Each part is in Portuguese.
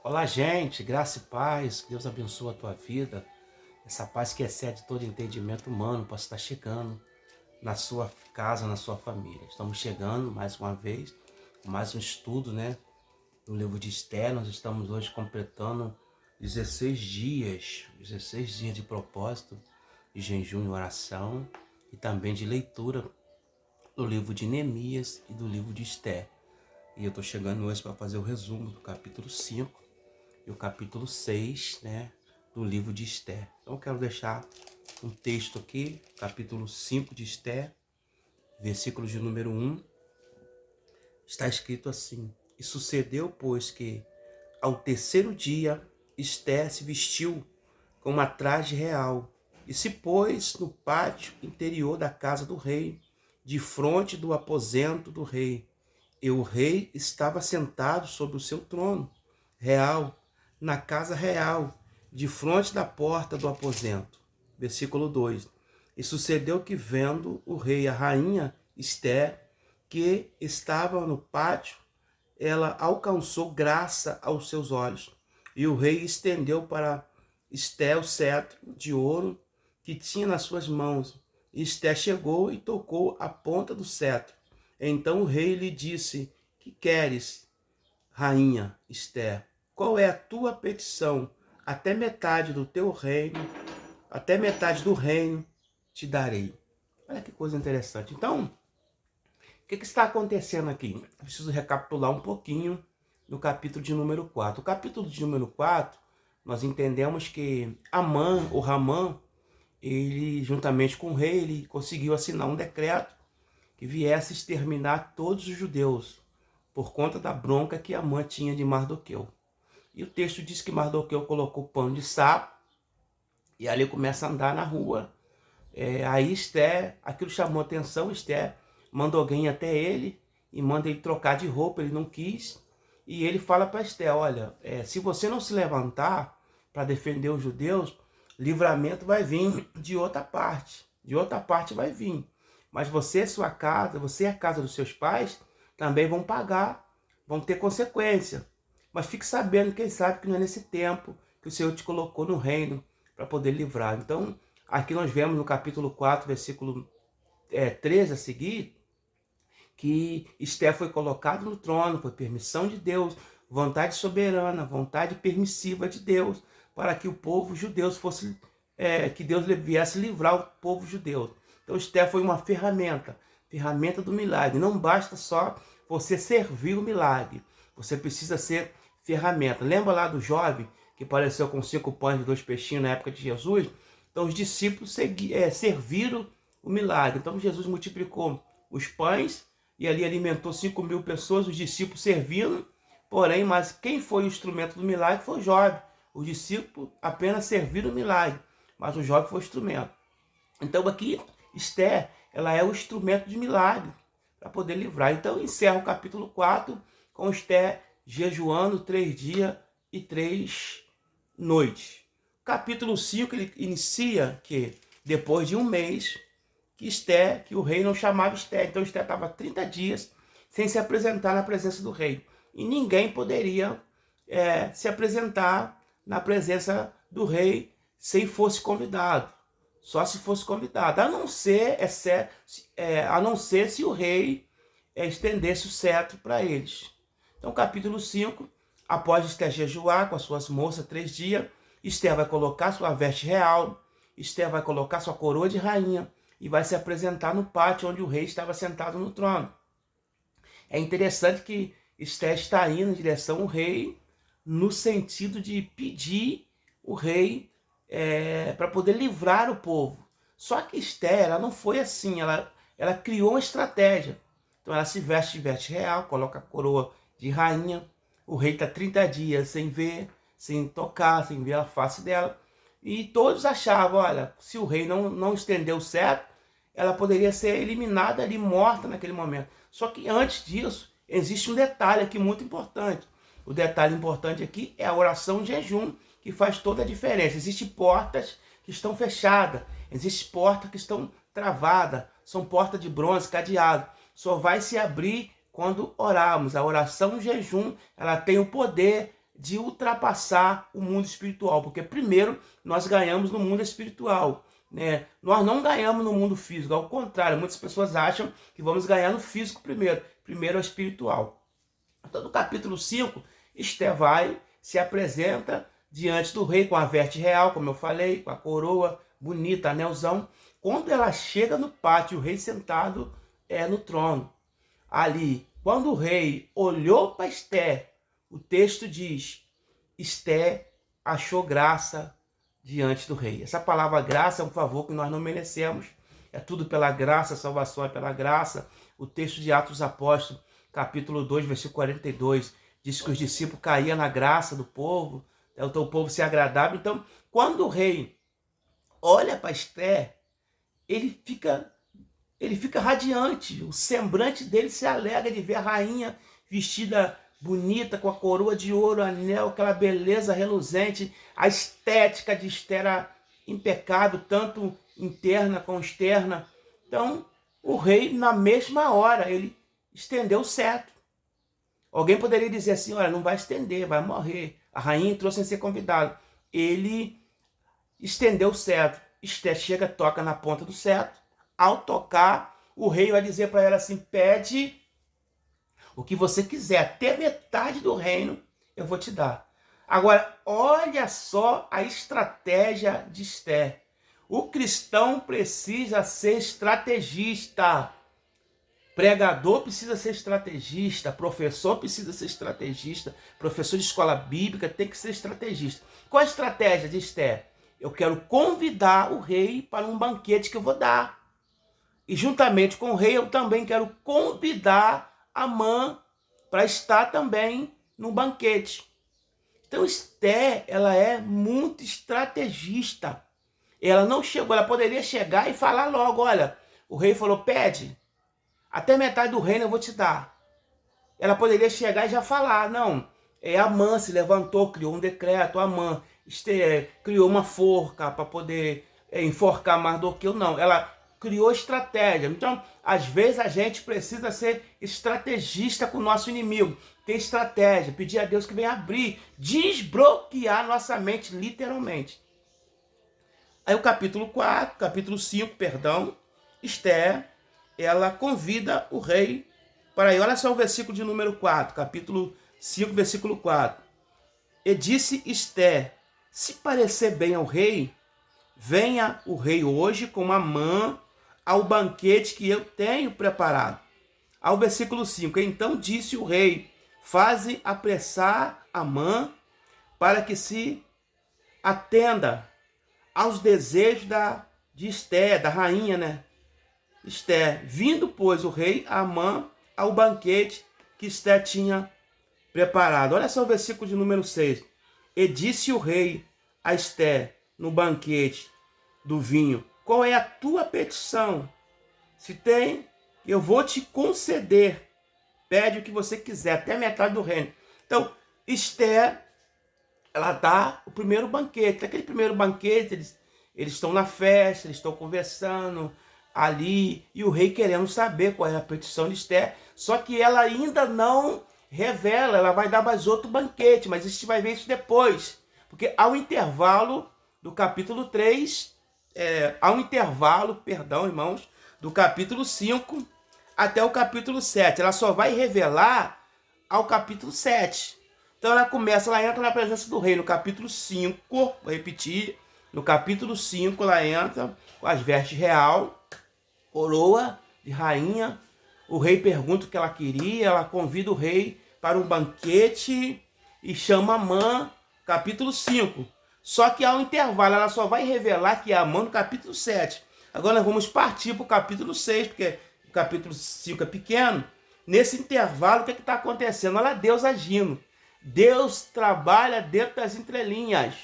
Olá, gente, graça e paz, que Deus abençoe a tua vida. Essa paz que excede todo entendimento humano possa estar chegando na sua casa, na sua família. Estamos chegando mais uma vez, com mais um estudo, no livro de Esther. Nós estamos hoje completando 16 dias de propósito, de jejum e oração, e também de leitura do livro de Neemias e do livro de Esther. E eu estou chegando hoje para fazer o resumo do capítulo 5 e o capítulo 6, do livro de Esther. Então eu quero deixar um texto aqui, capítulo 5 de Esther, versículo de número 1. Está escrito assim: E sucedeu, pois, que ao terceiro dia Esther se vestiu com uma traje real e se pôs no pátio interior da casa do rei, de frente do aposento do rei. E o rei estava sentado sobre o seu trono real, na casa real, de frente da porta do aposento. Versículo 2. E sucedeu que, vendo o rei a rainha Esther, que estava no pátio, ela alcançou graça aos seus olhos. E o rei estendeu para Esther o cetro de ouro que tinha nas suas mãos. E Esther chegou e tocou a ponta do cetro. Então o rei lhe disse: Que queres, rainha Esther? Qual é a tua petição? Até metade do teu reino, até metade do reino te darei. Olha que coisa interessante. Então, o que está acontecendo aqui? Eu preciso recapitular um pouquinho no capítulo de número 4. O capítulo de número 4, nós entendemos que Amã, ou Ramã, ele, juntamente com o rei, ele conseguiu assinar um decreto que viesse exterminar todos os judeus, por conta da bronca que Amã tinha de Mardoqueu. E o texto diz que Mardoqueu colocou pano de saco e ali começa a andar na rua. Aí Esther, aquilo chamou atenção, Esther manda alguém até ele e manda ele trocar de roupa, ele não quis. E ele fala para Esther: olha, se você não se levantar para defender os judeus, livramento vai vir de outra parte vai vir. Mas você, sua casa, você e a casa dos seus pais também vão pagar, vão ter consequência. Mas fique sabendo, quem sabe, que não é nesse tempo que o Senhor te colocou no reino para poder livrar. Então, aqui nós vemos no capítulo 4, versículo 13 a seguir, que Esther foi colocado no trono por permissão de Deus, vontade soberana, vontade permissiva de Deus, para que o povo judeu fosse, que Deus viesse livrar o povo judeu. Então Esther foi uma ferramenta do milagre. Não basta só você servir o milagre, você precisa ser ferramenta. Lembra lá do jovem que apareceu com 5 pães e 2 peixinhos na época de Jesus? Então os discípulos serviram o milagre. Então Jesus multiplicou os pães e ali alimentou 5.000 pessoas, os discípulos servindo. Porém, mas quem foi o instrumento do milagre foi o jovem. Os discípulos apenas serviram o milagre, mas o jovem foi o instrumento. Então aqui, Esther, ela é o instrumento de milagre para poder livrar. Então encerra o capítulo 4 com Esther jejuando 3 dias e 3 noites. Capítulo 5, ele inicia que depois de um mês, que o rei não chamava Esther. Então Esther estava 30 dias sem se apresentar na presença do rei. E ninguém poderia se apresentar na presença do rei sem fosse convidado. Só se fosse convidado. A não ser se o rei estendesse o cetro para eles. Então, capítulo 5, após Esther jejuar com as suas moças 3 dias, Esther vai colocar sua veste real, Esther vai colocar sua coroa de rainha e vai se apresentar no pátio onde o rei estava sentado no trono. É interessante que Esther está indo em direção ao rei no sentido de pedir o rei para poder livrar o povo. Só que Esther, ela não foi assim, ela criou uma estratégia. Então ela se veste de veste real, coloca a coroa de rainha. O rei está 30 dias sem ver, sem tocar, sem ver a face dela. E todos achavam, olha, se o rei não estendeu o cetro, ela poderia ser eliminada ali, morta naquele momento. Só que antes disso, existe um detalhe aqui muito importante. O detalhe importante aqui é a oração de jejum, que faz toda a diferença. Existem portas que estão fechadas, existem portas que estão travadas, são portas de bronze, cadeado. Só vai se abrir quando orarmos. A oração de jejum, ela tem o poder de ultrapassar o mundo espiritual, porque primeiro nós ganhamos no mundo espiritual, né? Nós não ganhamos no mundo físico, ao contrário, muitas pessoas acham que vamos ganhar no físico primeiro é o espiritual. Então, no capítulo 5, Esté vai, se apresenta diante do rei com a veste real, como eu falei, com a coroa bonita, anelzão. Quando ela chega no pátio, o rei sentado no trono. Ali, quando o rei olhou para Esté, o texto diz, Esté achou graça diante do rei. Essa palavra graça é um favor que nós não merecemos. É tudo pela graça, a salvação é pela graça. O texto de Atos dos Apóstolos, capítulo 2, versículo 42, diz que os discípulos caíam na graça do povo, então o povo se agradava. Então, quando o rei olha para Esté, ele fica radiante, o semblante dele se alegra de ver a rainha vestida bonita, com a coroa de ouro, anel, aquela beleza reluzente, a estética de Esté era impecável, tanto interna como externa. Então, o rei, na mesma hora, ele estendeu o cetro. Alguém poderia dizer assim, olha, não vai estender, vai morrer. A rainha entrou sem ser convidada. Ele estendeu o cetro. Esté chega, toca na ponta do cetro. Ao tocar, o rei vai dizer para ela assim, pede o que você quiser, até metade do reino eu vou te dar. Agora, olha só a estratégia de Esté. O cristão precisa ser estrategista. Pregador precisa ser estrategista, professor precisa ser estrategista, professor de escola bíblica tem que ser estrategista. Qual a estratégia de Esté? Eu quero convidar o rei para um banquete que eu vou dar. E juntamente com o rei eu também quero convidar Amã para estar também no banquete. Então Esté, ela é muito estrategista. Ela não chegou, ela poderia chegar e falar logo, olha, o rei falou, pede. Até metade do reino eu vou te dar. Ela poderia chegar e já falar, não, Amã se levantou, criou um decreto, Amã criou uma forca para poder enforcar Mardoqueu, não. Ela criou estratégia. Então, às vezes a gente precisa ser estrategista com o nosso inimigo, ter estratégia, pedir a Deus que venha abrir, desbloquear nossa mente, literalmente. Aí o capítulo 5, Esté, ela convida o rei para ir. Olha só o versículo de número 4, capítulo 5, versículo 4. E disse Esté, se parecer bem ao rei, venha o rei hoje com Amã ao banquete que eu tenho preparado. Ao versículo 5, então disse o rei, faze apressar Amã para que se atenda aos desejos de Esté, da rainha, né? Esté, vindo, pois, o rei Amã ao banquete que Esté tinha preparado. Olha só o versículo de número 6. E disse o rei a Esté no banquete do vinho, qual é a tua petição? Se tem, eu vou te conceder. Pede o que você quiser, até metade do reino. Então, Esté, ela dá o primeiro banquete. Aquele primeiro banquete, eles estão na festa, eles estão conversando ali, e o rei querendo saber qual é a petição de Esté, só que ela ainda não revela, ela vai dar mais outro banquete, mas a gente vai ver isso depois, porque ao intervalo do capítulo 3, irmãos, do capítulo 5 até o capítulo 7, ela só vai revelar ao capítulo 7, então ela entra na presença do rei no capítulo 5, vou repetir, no capítulo 5 ela entra com as vestes real, coroa de rainha, o rei pergunta o que ela queria, ela convida o rei para um banquete e chama Amã, capítulo 5. Só que ao intervalo ela só vai revelar que é Amã no capítulo 7. Agora nós vamos partir para o capítulo 6, porque o capítulo 5 é pequeno. Nesse intervalo, o que está acontecendo? Olha Deus agindo. Deus trabalha dentro das entrelinhas.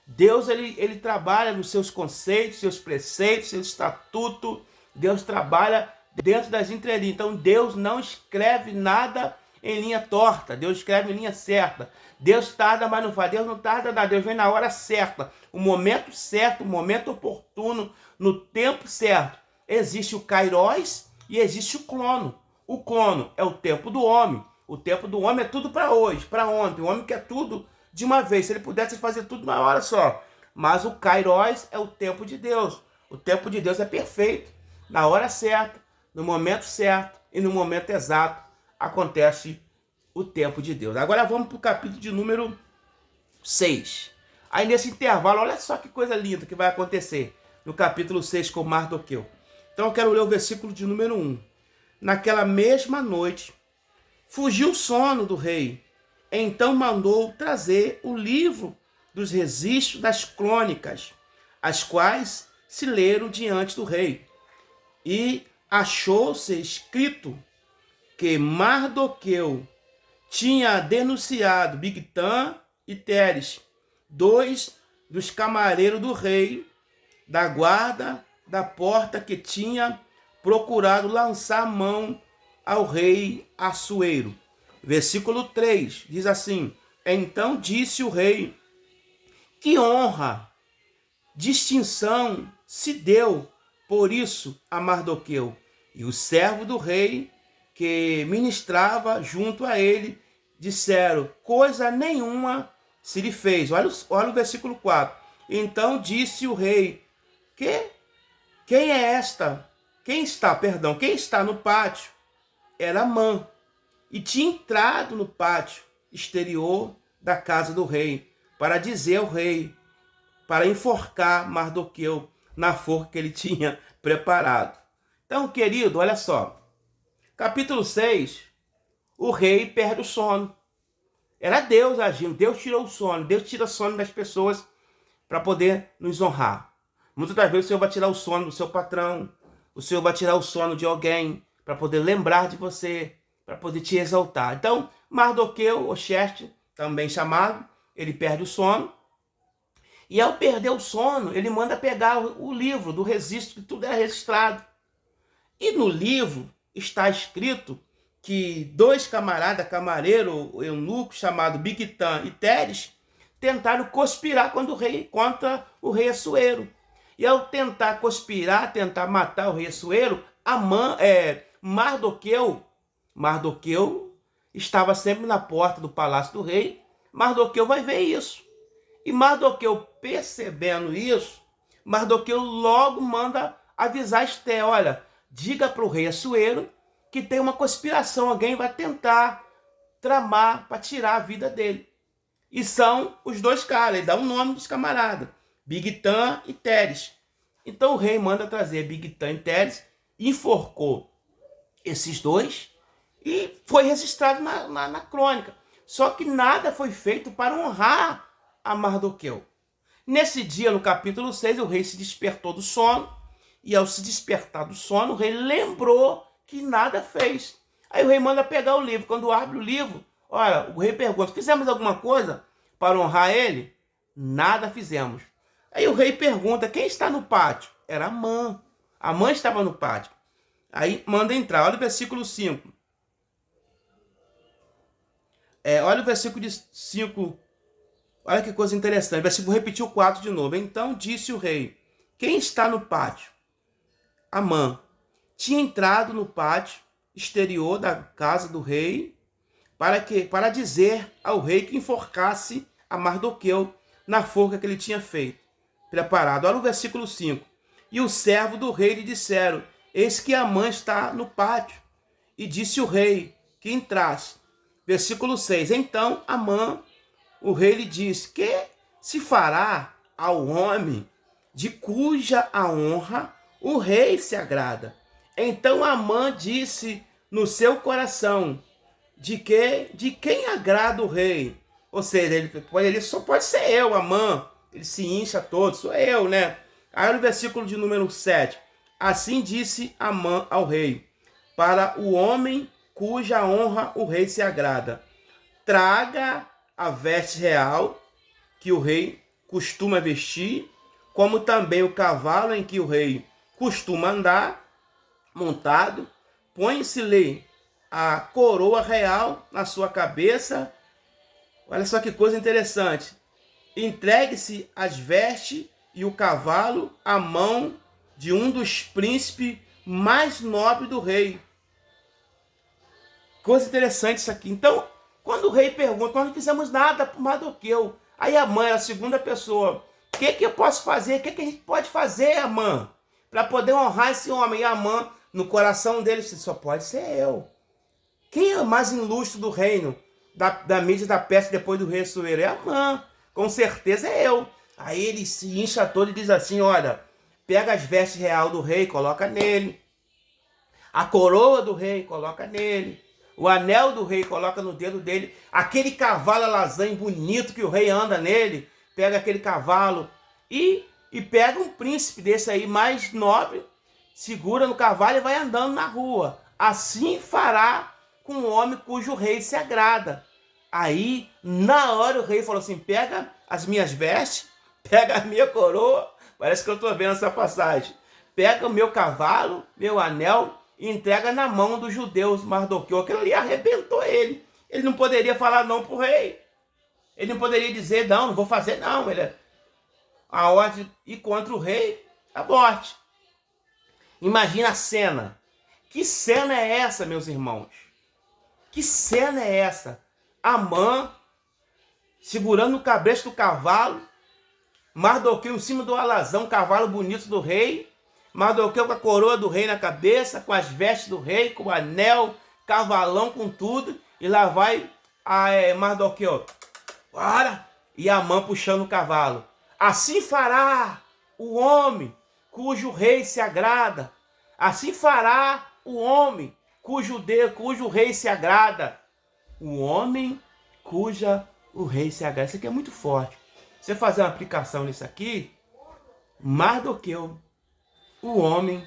Deus ele trabalha nos seus conceitos, seus preceitos, seu estatuto. Deus trabalha dentro das entrelinhas. Então Deus não escreve nada em linha torta. Deus escreve em linha certa. Deus tarda, mas não faz. Deus não tarda nada. Deus vem na hora certa. O momento certo, o momento oportuno, no tempo certo. Existe o Kairos e existe o Crono. O Crono é o tempo do homem. O tempo do homem é tudo para hoje, para ontem. O homem quer tudo de uma vez. Se ele pudesse fazer tudo na hora só. Mas o Kairos é o tempo de Deus. O tempo de Deus é perfeito. Na hora certa, no momento certo e no momento exato acontece o tempo de Deus. Agora vamos para o capítulo de número 6. Aí nesse intervalo, olha só que coisa linda que vai acontecer no capítulo 6 com Mardoqueu. Então eu quero ler o versículo de número 1. Naquela mesma noite, fugiu o sono do rei. Então mandou trazer o livro dos registros das crônicas, as quais se leram diante do rei. E achou-se escrito que Mardoqueu tinha denunciado Bigtan e Teres, dois dos camareiros do rei, da guarda da porta, que tinha procurado lançar mão ao rei Assuero. Versículo 3 diz assim: então disse o rei: que honra, distinção se deu por isso a Mardoqueu. E o servo do rei que ministrava junto a ele disseram: coisa nenhuma se lhe fez. Olha o versículo 4. Então disse o rei: quem é esta? Quem está no pátio? Era Amã, e tinha entrado no pátio exterior da casa do rei, para dizer ao rei, para enforcar Mardoqueu na forca que ele tinha preparado. Então, querido, olha só. Capítulo 6, o rei perde o sono. Era Deus agindo, Deus tirou o sono, Deus tira o sono das pessoas para poder nos honrar. Muitas das vezes o Senhor vai tirar o sono do seu patrão, o Senhor vai tirar o sono de alguém para poder lembrar de você, para poder te exaltar. Então, Mardoqueu, ou Xerxes, também chamado, ele perde o sono. E ao perder o sono, ele manda pegar o livro do registro, que tudo era registrado. E no livro está escrito que dois camareiros, eunucos, chamados Bigtan e Teres, tentaram conspirar contra o rei Assuero. E ao tentar conspirar, tentar matar o rei Assuero, Mardoqueu estava sempre na porta do palácio do rei. Mardoqueu vai ver isso. E Mardoqueu, percebendo isso, Mardoqueu logo manda avisar Esté: olha, diga para o rei Assuero que tem uma conspiração, alguém vai tentar tramar para tirar a vida dele. E são os dois caras, ele dá o nome dos camaradas, Bigtan e Teres. Então o rei manda trazer Bigtan e Teres, enforcou esses dois e foi registrado na crônica. Só que nada foi feito para honrar a Mardoqueu. Nesse dia, no capítulo 6, o rei se despertou do sono, e ao se despertar do sono, o rei lembrou que nada fez. Aí o rei manda pegar o livro. Quando abre o livro, olha, o rei pergunta: fizemos alguma coisa para honrar ele? Nada fizemos. Aí o rei pergunta: quem está no pátio? Era Amã. Amã estava no pátio. Aí manda entrar. Olha o versículo 5. Olha o versículo de 5. Olha que coisa interessante. Versículo repetiu o 4 de novo. Então disse o rei: quem está no pátio? Amã. Tinha entrado no pátio exterior da casa do rei para dizer ao rei que enforcasse a Mardoqueu na forca que ele tinha preparado. Olha o versículo 5. E o servo do rei lhe disseram: eis que Amã está no pátio. E disse o rei que entrasse. Versículo 6. Então Amã, o rei, lhe disse: que se fará ao homem de cuja a honra o rei se agrada? Então Amã disse no seu coração: de quem agrada o rei? Ou seja, ele só pode ser eu, Amã. Ele se incha todo, sou eu, né? Aí no versículo de número 7. Assim disse Amã ao rei: para o homem cuja honra o rei se agrada, traga a veste real que o rei costuma vestir, como também o cavalo em que o rei costuma andar montado, põe-se-lhe a coroa real na sua cabeça. Olha só que coisa interessante. Entregue-se as vestes e o cavalo à mão de um dos príncipes mais nobres do rei, Coisa interessante isso aqui. Então, quando o rei pergunta, nós não fizemos nada por Mardoqueu. Aí Amã era a segunda pessoa. O que eu posso fazer? O que a gente pode fazer, Amã? Para poder honrar esse homem. E Amã, no coração dele, disse, só pode ser eu. Quem é o mais ilustre do reino, da mídia da Pérsia depois do rei Assuero? É Amã. Com certeza é eu. Aí ele se incha todo e diz assim, olha, pega as vestes real do rei, coloca nele. A coroa do rei, coloca nele. O anel do rei, coloca no dedo dele. Aquele cavalo alazã bonito que o rei anda nele, pega aquele cavalo e pega um príncipe desse aí mais nobre, segura no cavalo e vai andando na rua. Assim fará com um homem cujo rei se agrada. Aí, na hora, o rei falou assim, pega as minhas vestes, pega a minha coroa, parece que eu estou vendo essa passagem, pega o meu cavalo, meu anel, e entrega na mão dos judeus, Mardoqueu. Aquilo ali arrebentou ele. Ele não poderia falar não para o rei. Ele não poderia dizer, não vou fazer não. A ordem ir contra o rei, a morte. Imagina a cena. Que cena é essa, meus irmãos? Que cena é essa? Amã segurando o cabresto do cavalo, Mardoqueu em cima do alazão, cavalo bonito do rei, Mardoqueu com a coroa do rei na cabeça, com as vestes do rei, com o anel, cavalão, com tudo, e lá vai Mardoqueu, para, e Amã puxando o cavalo. Assim fará o homem cujo rei se agrada, assim fará o homem cujo rei se agrada, o homem o rei se agrada. Isso aqui é muito forte. Você fazer uma aplicação nisso aqui, Mardoqueu, o homem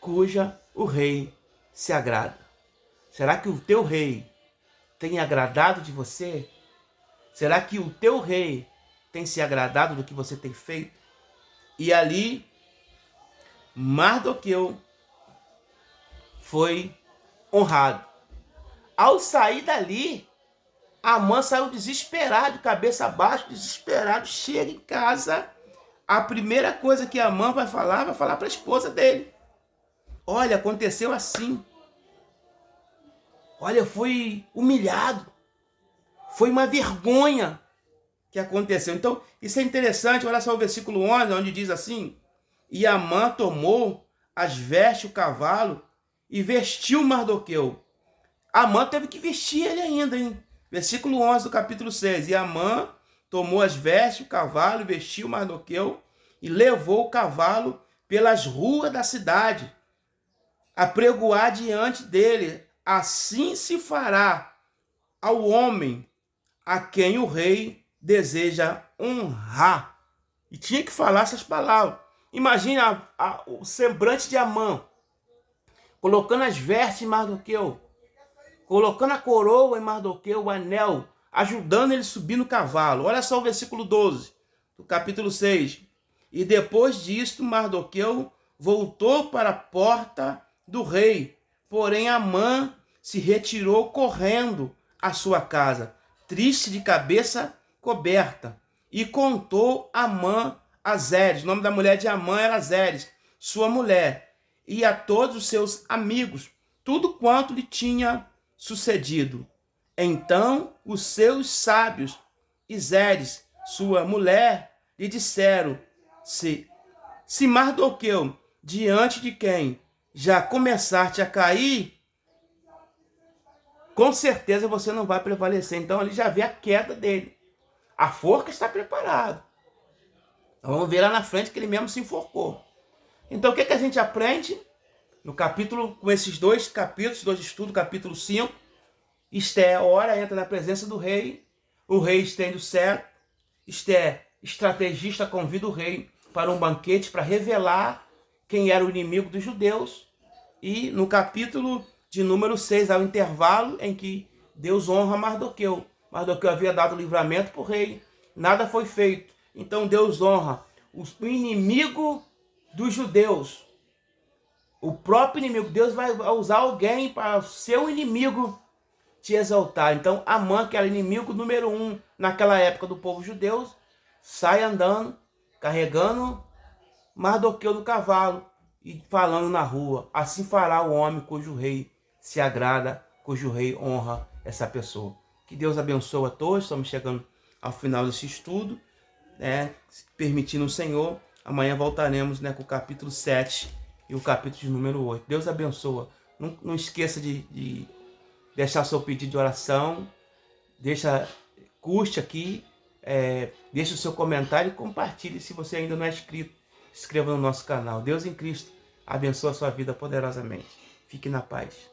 cuja o rei se agrada. Será que o teu rei tem agradado de você? Será que o teu rei tem se agradado do que você tem feito? E ali, Mardoqueu foi honrado. Ao sair dali, Amã saiu desesperado, cabeça abaixo, desesperado, chega em casa. A primeira coisa que Amã vai falar para a esposa dele. Olha, aconteceu assim. Olha, eu fui humilhado. Foi uma vergonha que aconteceu. Então, isso é interessante. Olha só o versículo 11, onde diz assim, e Amã tomou as vestes, o cavalo, e vestiu Mardoqueu. Amã teve que vestir ele ainda, hein? Versículo 11 do capítulo 6. E Amã tomou as vestes, o cavalo, e vestiu Mardoqueu, e levou o cavalo pelas ruas da cidade, a pregoar diante dele. Assim se fará ao homem a quem o rei deseja honrar. E tinha que falar essas palavras. Imagina o semblante de Amã, colocando as vestes em Mardoqueu, colocando a coroa em Mardoqueu, o anel, ajudando ele a subir no cavalo. Olha só o versículo 12 do capítulo 6. E depois disto, Mardoqueu voltou para a porta do rei. Porém, Amã se retirou correndo à sua casa, triste de cabeça coberta. E contou Amã a Zeres. O nome da mulher de Amã era Zeres, sua mulher, e a todos os seus amigos, tudo quanto lhe tinha sucedido. Então os seus sábios e Zeres, sua mulher, lhe disseram, se Mardoqueu, diante de quem já começaste a cair, com certeza você não vai prevalecer. Então ali já vê a queda dele. A forca está preparada. Vamos ver lá na frente que ele mesmo se enforcou. Então o que a gente aprende no capítulo, com esses dois capítulos, dois estudos, capítulo 5, Esté ora entra na presença do rei, o rei estende o cetro, Esté, estrategista, convida o rei para um banquete para revelar quem era o inimigo dos judeus. E no capítulo de número 6, há um intervalo em que Deus honra Mardoqueu. Mardoqueu havia dado livramento para o rei, nada foi feito. Então Deus honra o inimigo dos judeus. O próprio inimigo, Deus vai usar alguém para o seu inimigo te exaltar. Então Amã, que era inimigo número 1 naquela época do povo judeu, sai andando, carregando Mardoqueu no cavalo e falando na rua, assim fará o homem cujo rei se agrada cujo rei honra essa pessoa. Que Deus abençoe a todos. Estamos chegando ao final desse estudo, né? Permitindo o Senhor, amanhã voltaremos, né, com o capítulo 7 e o capítulo de número 8. Deus abençoa. Não esqueça de deixar seu pedido de oração. Curte aqui, deixe o seu comentário e compartilhe. Se você ainda não é inscrito, se inscreva no nosso canal. Deus em Cristo abençoe a sua vida poderosamente. Fique na paz.